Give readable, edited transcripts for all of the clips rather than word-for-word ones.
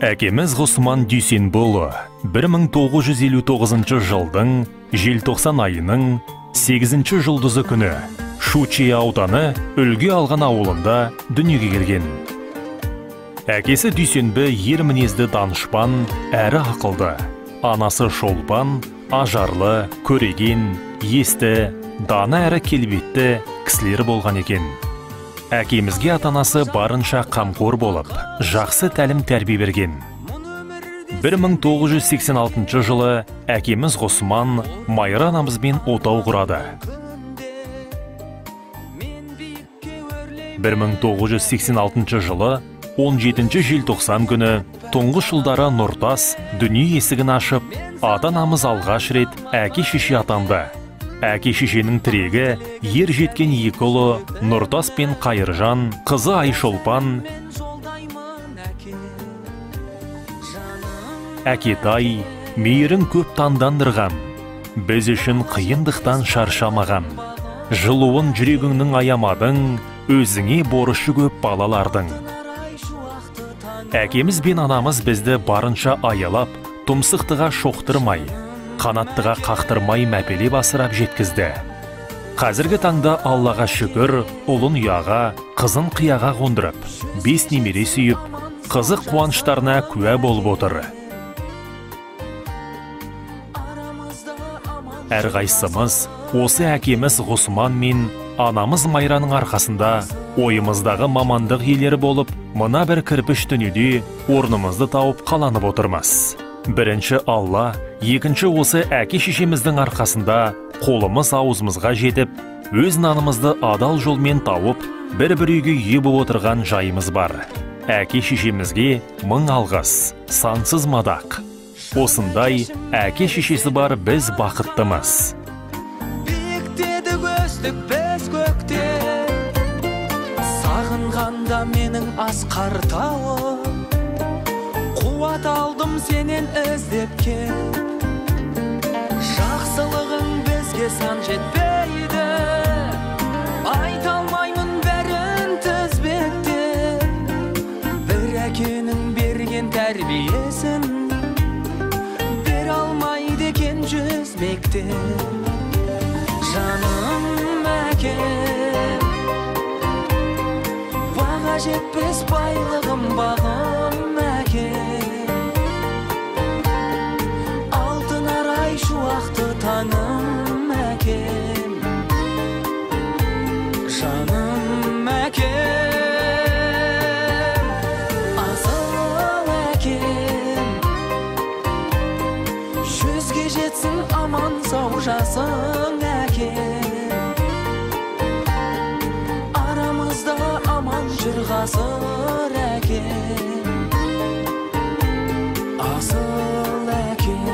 Әкеміз Ғұсман Дүйсенболы 1959 жылдың желтоқсан айының 8 жұлдызы күні Шучи ауданы Үлге алған ауылында дүниеге келген. Әкесі Дүйсенбі ер мінезді данышпан, әрі ақылды. Анасы Шолпан, ажарлы, көреген, есті, дана әрі келбетті кісілер болған екен. Әкемізге ата-анасы барынша қамқор болып, жақсы тәлім тәрбие берген. 1986 жылы әкеміз Ғұсман Майра анамызбен отау құрады. 1986 жылы 17 желтоқсан күні тұңғыш ұлдары Нұртас дүние есігін ашып, ата-анамыз алғаш рет әке-шеше атанды. Әке-шешенің тірегі ер жеткен екі ұлы Нұртас пен Қайыржан, қызы Айшолпан, әкетай, мейірін көп таңдандырған, біз үшін қиындықтан шаршамаған. Жылуын жүрегіңнің аямадың, өзіңе борышы көп балалардың. Әкеміз бен анамыз бізді барынша аялап, тұмсықтыға шоқтырмай, қанаттыға қақтырмай мәпелеп асырап жеткізді. Қазіргі таңда Аллаға шүкір, ұлын ұяға, қызын қияға қондырып, 5 немере сүйіп, қызық қуаныштарына куә болып отыр. Әрқайсымыз осы әкеміз Ғұсман мен анамыз Майраның арқасында ойымыздағы мамандық иелері болып, мына бір кірпіш дүниеде орнымызды тауып қаланып отырмыз. Бірінші Алла, екінші осы әке-шешеміздің арқасында қолымыз аузымызға жетіп, өз нанымызды адал жолмен тауып, бір-бір үйге ие болып отырған жайымыз бар. Әке-шешемізге мың алғыс, сансыз мадақ. Осындай әке-шешесі бар біз бақыттымыз. Биіктедік өстік біз көкте, сағынғанда менің асқар тауым, қуат алдым сенен іздеп кел. Жақсылығың бізге сан жетпейді, айта алмаймын бәрін тізбектен. Бір әкенің берген тәрбиесін бере алмайды екен жүз мектеп. Жаным әкем, баға жетпес байлығым бағым әкем. Алтын арай шуақты таным әкем. Жаным әкем, асыл әкем. Жүзге жетсін аман сау жасың әкем. Арамызда аман жүр ғасыр әкем. Асыл әкем,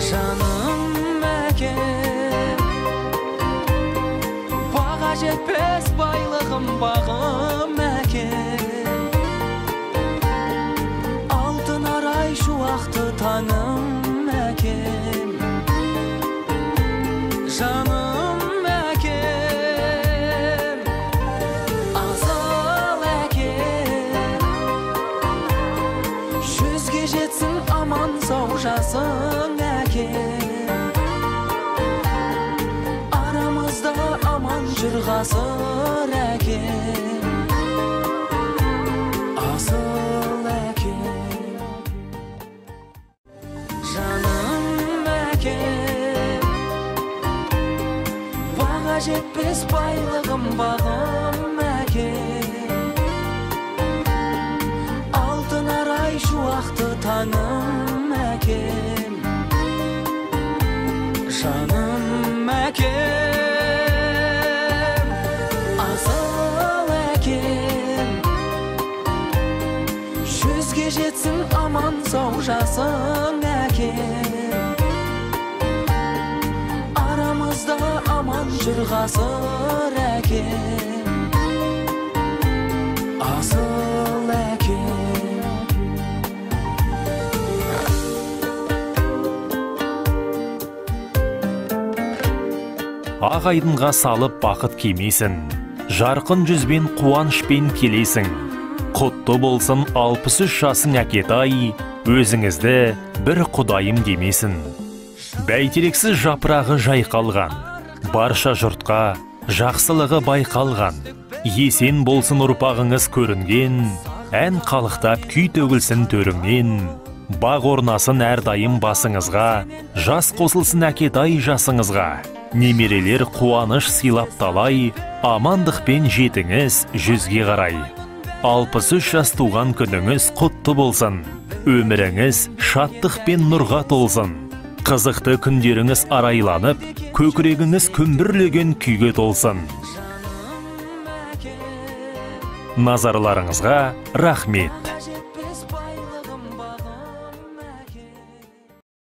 жаным әкем. Баға жетпес байлығым бағым әкем. Алтын арай шуақты таным әкем. Жаным әкем, асыл әкем. Жүзге жетсін аман сау жасың әкем. Арамызда аман жүр ғасыр әкем. Асыл әкем, жаным әкем. Баға жетпес байлығым бағым әкем. Алтын арай шуақты таным әкем. Жаным әкем, асыл әкем. Жүзге жетсін аман сау жасың әкем. Арамызда аман жүр ғасыр әкем. Асыл әкем. Ақ айдынға салып бақыт кемесін, жарқын жүзбен қуанышпен келесің. Құтты болсын 63 жасың әкетай, өзіңізді бір құдайым демесін. Бәйтерексіз жапырағы жайқалған, барша жұртқа жақсылығы байқалған. Есен болсын ұрпағыңыз көрінген, ән қалықтап күй төгілсін төріңнен. Бақ орнасын әрдайым басыңызға, жас қосылсын әкетай жасыңызға. Немерелер қуаныш сыйлап талай, амандықпен жетіңіз жүзге қарай. 63 жас туған күніңіз құтты болсын, өміріңіз шаттық пен нұрға толсын. Қызықты күндеріңіз арайланып, көкірегіңіз күмбірлеген күйге толсын. Назарларыңызға рахмет.